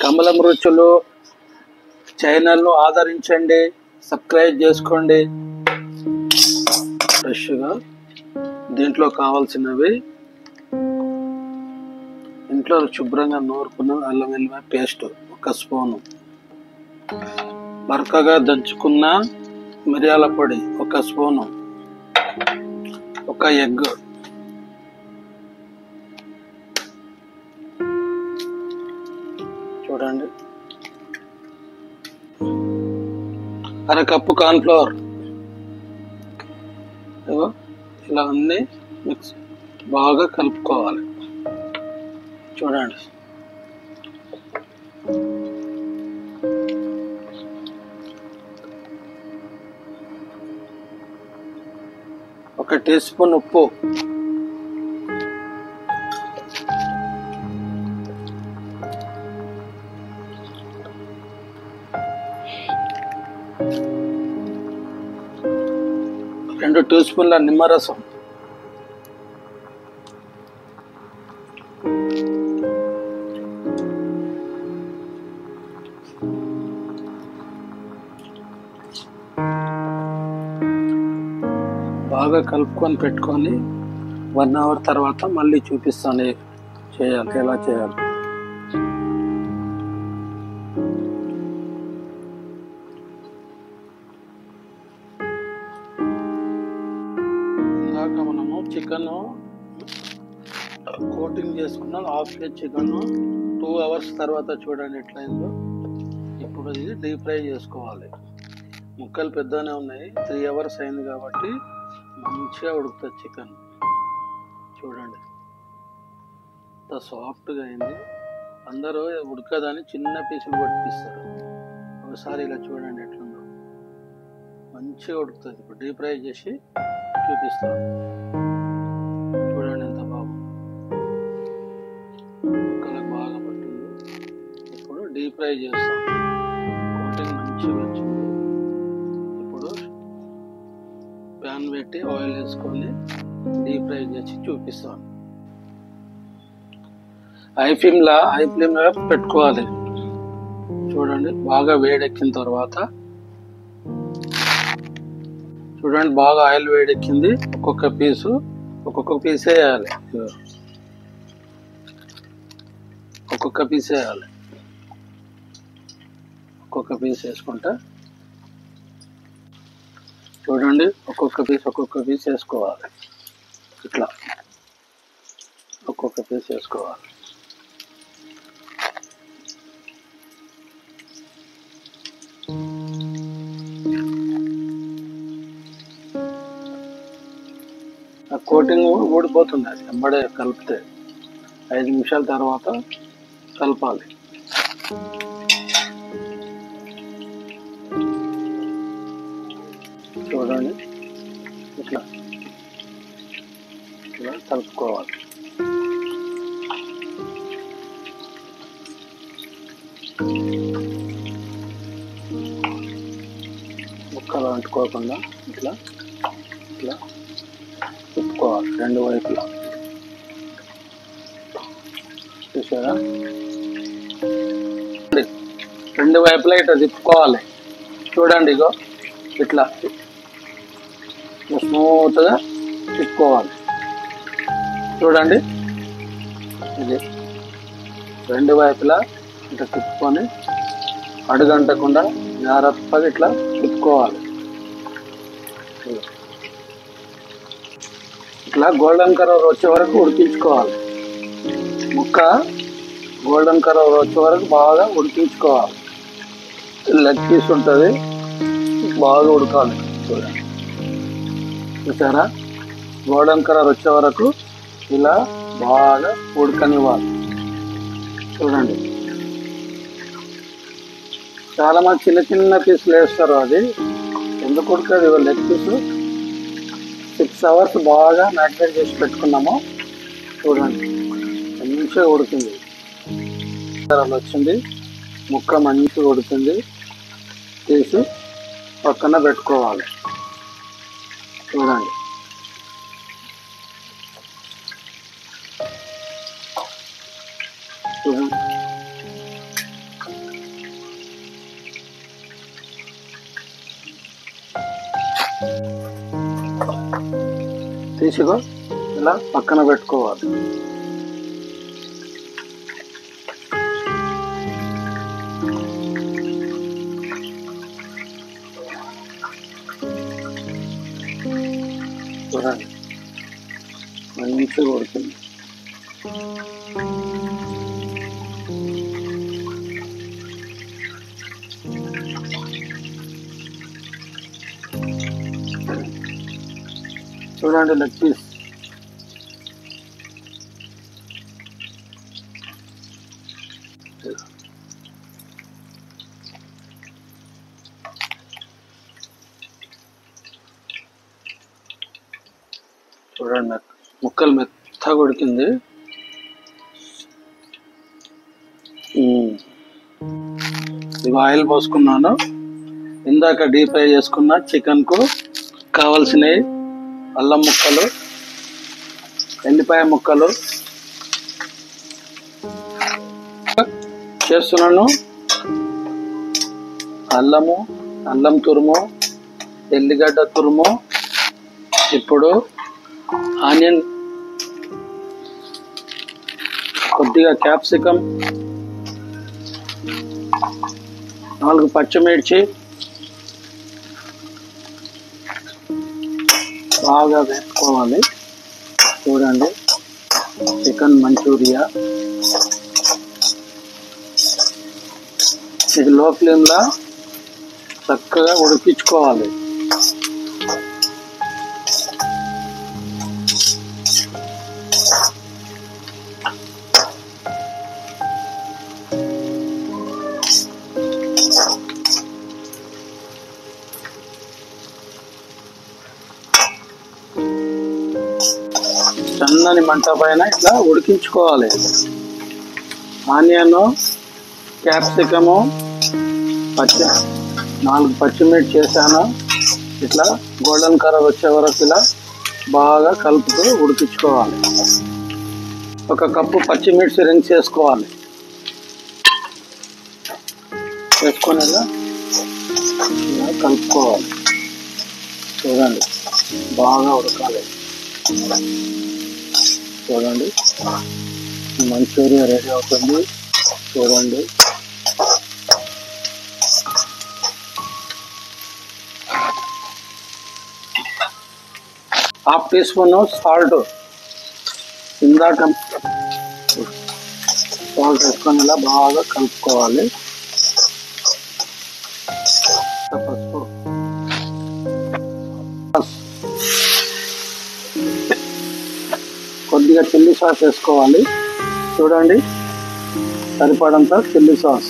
కమలం రుచులు ఛానల్ను ఆదరించండి, సబ్స్క్రైబ్ చేసుకోండి. ఫ్రెష్గా దీంట్లో కావాల్సినవి ఇంట్లో శుభ్రంగా నూరుకున్న అల్లం వెల్లుల్లి పేస్ట్ 1 స్పూను, బరకగా దంచుకున్న మిరియాల పొడి 1 స్పూను, 1 ఎగ్, చూడండి, 1/2 కప్పు కార్న్ఫ్లవర్. ఇలా అన్ని మిక్స్ బాగా కలుపుకోవాలి. చూడండి, ఒక టీ స్పూన్ ఉప్పు, రెండు టీ స్పూన్ల నిమ్మరసం, బాగా కలుపుకొని పెట్టుకొని 1 అవర్ తర్వాత మళ్ళీ చూపిస్తాను చేయాలి, ఎలా చేయాలి. ఇందాక మనము చికెన్ కోటింగ్ చేసుకున్నాం, హాఫ్ కేజీ చికెన్ 2 అవర్స్ తర్వాత చూడండి ఎట్లయిందో. ఇప్పుడు ఇది డీప్ ఫ్రై చేసుకోవాలి. ముక్కలు పెద్దగానే ఉన్నాయి, 3 అవర్స్ అయింది కాబట్టి మంచిగా ఉడుకుతుంది చికెన్. చూడండి ఎంత సాఫ్ట్గా అయింది. అందరూ ఉడకదని చిన్న పీసులు పట్టిస్తారు, ఒకసారి ఇలా చూడండి ఎట్లుందో, మంచిగా ఉడుకుతుంది. ఇప్పుడు డీప్ ఫ్రై చేసి చూపిస్తాను. చూడండి ఎంత బాగుంది, ముక్కలకు బాగా పట్టింది. ఇప్పుడు డీప్ ఫ్రై చేస్తాం. కోటింగ్ మంచిగా వచ్చింది. ఇప్పుడు ప్యాన్ పెట్టి ఆయిల్ వేసుకొని డీప్ ఫ్రై చేసి చూపిస్తాను. హై ఫ్లేమ్లో పెట్టుకోవాలి. చూడండి, బాగా వేడెక్కిన తర్వాత చూడండి, బాగా ఆయిల్ వేడెక్కింది. ఒక్కొక్క పీస్ వేయాలి, ఒక్కొక్క పీస్ వేయాలి. ఒక్కొక్క పీస్ వేసుకుంటా చూడండి, ఒక్కొక్క పీస్ వేసుకోవాలి. ఇట్లా ఒక్కొక్క పీస్ వేసుకోవాలి. ఆ కోటింగ్ ఊడిపోతుంది, అది వెంబడే కలిపితే 5 నిమిషాల తర్వాత కలపాలి. చూడండి, ఇట్లా కలుపుకోవాలి. ముక్కలు అంటుకోకుండా ఇట్లా తిప్పుకోవాలి 2 వైపులా. చూసారా, 2 వైపులా ఇట్లా తిప్పుకోవాలి. చూడండి, ఇగో ఇట్లా స్మూత్గా తిప్పుకోవాలి. చూడండి, ఇది 2 వైపులా ఇట్లా తిప్పుకొని అడుగంటకుండా జాగ్రత్తగా ఇట్లా తిప్పుకోవాలి. ఇట్లా గోల్డెన్ కలర్ వచ్చే వరకు ఉడికించుకోవాలి. ముక్క గోల్డెన్ కలర్ వచ్చే వరకు బాగా ఉడికించుకోవాలి. లెగ్ పీస్ ఉంటుంది, బాగా ఉడకాలి. చూడండి, చూసారా, గోల్డెన్ కలర్ వచ్చే వరకు ఇలా బాగా ఉడకనివ్వాలి. చూడండి, చాలా మంది చిన్న పీసులు వేస్తారు, అది ఎందుకు ఉడకదు. లెగ్ పీసు 6 అవర్స్ బాగా మ్యారినేట్ చేసి పెట్టుకున్నాము. చూడండి, మంచిగా ఉడికింది, వచ్చింది, ముక్క మంచిగా ఉడికింది. తీసి పక్కన పెట్టుకోవాలి. చూడండి, తీసుకో, ఇలా పక్కన పెట్టుకోవాలి. చూడండి మంచిగా ఉడుతుంది. చూడండి లెగ్ పీస్ చూడండి, ముక్కలు మెత్తగా ఉడికింది. ఇవి ఆయిల్ పోసుకున్నాను. ఇందాక డీప్ ఫ్రై చేసుకున్న చికెన్కు కావాల్సినవి అల్లం ముక్కలు, ఎల్లిపాయ ముక్కలు చేస్తున్నాను. అల్లం తురుము, ఎల్లిగడ్డ తురుము, ఇప్పుడు ఆనియన్, కొద్దిగా క్యాప్సికం, 4 పచ్చిమిర్చి బాగా వేసుకోవాలి. చూడండి చికెన్ మంచూరియా. ఇది లో ఫ్లేమ్లో చక్కగా ఉడికించుకోవాలి. సన్నని మంట పైన ఇట్లా ఉడికించుకోవాలి. ఆనియన్, క్యాప్సికము, 4 పచ్చిమిర్చి చేశాను. ఇట్లా గోల్డెన్ కలర్ వచ్చే వరకు ఇలా బాగా కలుపుతూ ఉడికించుకోవాలి. 1 కప్పు పచ్చిమిర్చి రింగ్ చేసుకోవాలి. వేసుకొని ఇలా కలుపుకోవాలి. చూడండి బాగా ఉడకాలి. చూడండి మంచూరియా రెడీ అవుతుంది. చూడండి ½ టీ స్పూన్ సాల్ట్, ఇందాక సాల్ట్ వేసుకొని ఇలా బాగా కలుపుకోవాలి. పసుపు, కొద్దిగా చిల్లీ సాస్ వేసుకోవాలి. చూడండి సరిపడంత చిల్లీ సాస్,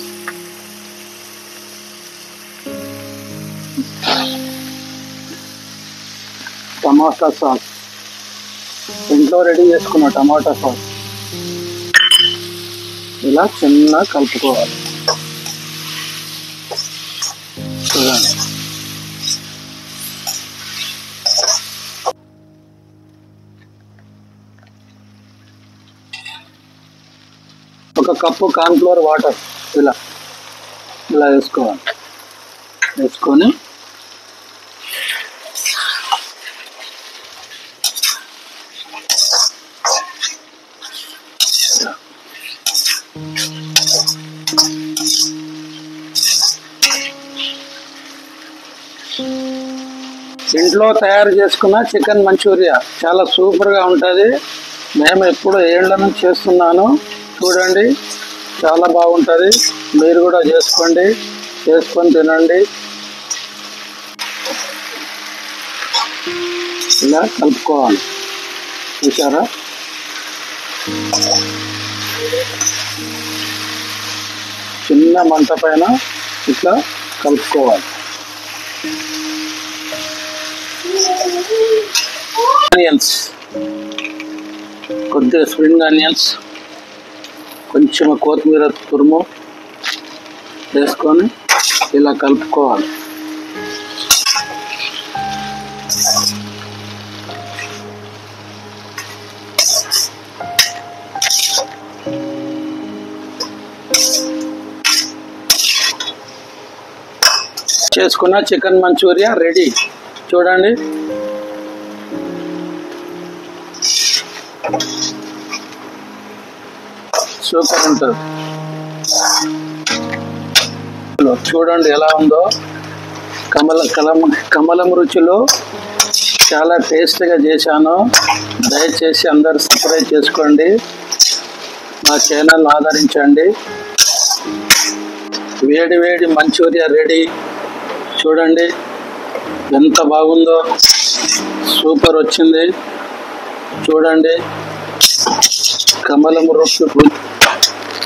టమాటా సాస్, ఇంట్లో రెడీ చేసుకున్న టమాటా సాస్ ఇలా చిన్న కలుపుకోవాలి. చూడండి ఒక కప్పు కార్న్ఫ్లోర్ వాటర్ ఇలా వేసుకోవాలి. వేసుకొని ఇంట్లో తయారు చేసుకున్న చికెన్ మంచూరియా చాలా సూపర్గా ఉంటుంది. మేము ఎప్పుడు ఏళ్ల నుంచి చేస్తున్నాను. చూడండి చాలా బాగుంటుంది. మీరు కూడా చేసుకొని తినండి. ఇలా కలుపుకోవాలి. చూసారా చిన్న మంట పైన ఇట్లా కలుపుకోవాలి. ఆనియన్స్, కొద్దిగా స్ప్రింగ్ ఆనియన్స్, కొంచెం కొత్తిమీర తురుము వేసుకొని ఇలా కలుపుకోవాలి. చేసుకున్న చికెన్ మంచూరియా రెడీ. చూడండి సూపర్ ఉంటుంది. చూడండి ఎలా ఉందో. కమలం రుచిలో చాలా టేస్ట్గా చేశాను. దయచేసి అందరు సబ్స్క్రైబ్ చేసుకోండి, మా ఛానల్ ఆదరించండి. వేడి వేడి మంచూరియా రెడీ. చూడండి ఎంత బాగుందో, సూపర్ వచ్చింది. చూడండి కమలం రుచి